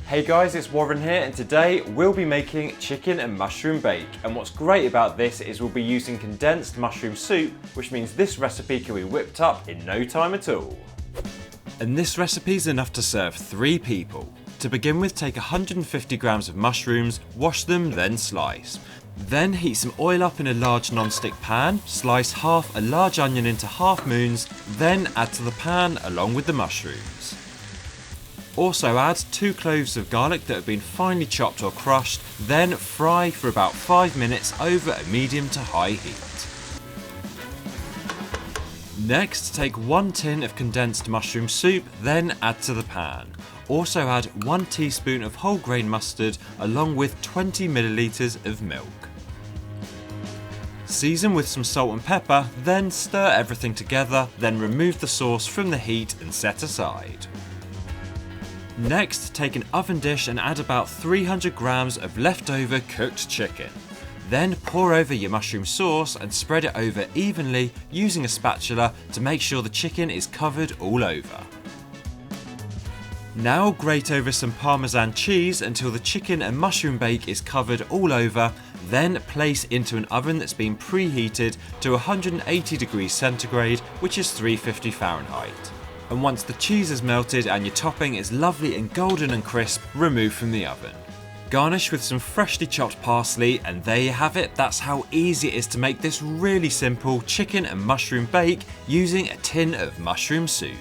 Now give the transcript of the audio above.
Hey guys, it's Warren here, and today we'll be making chicken and mushroom bake. And what's great about this is we'll be using condensed mushroom soup, which means this recipe can be whipped up in no time at all. And this recipe is enough to serve 3 people. To begin with, take 150 grams of mushrooms, wash them, then slice. Then heat some oil up in a large non-stick pan, slice half a large onion into half moons, then add to the pan along with the mushrooms. Also add 2 cloves of garlic that have been finely chopped or crushed, then fry for about 5 minutes over a medium to high heat. Next, take 1 tin of condensed mushroom soup, then add to the pan. Also add 1 teaspoon of whole grain mustard along with 20 milliliters of milk. Season with some salt and pepper, then stir everything together, then remove the sauce from the heat and set aside. Next, take an oven dish and add about 300 grams of leftover cooked chicken. Then pour over your mushroom sauce and spread it over evenly using a spatula to make sure the chicken is covered all over. Now grate over some Parmesan cheese until the chicken and mushroom bake is covered all over, then place into an oven that's been preheated to 180 degrees centigrade, which is 350 Fahrenheit. And once the cheese is melted and your topping is lovely and golden and crisp, remove from the oven. Garnish with some freshly chopped parsley, and there you have it. That's how easy it is to make this really simple chicken and mushroom bake using a tin of mushroom soup.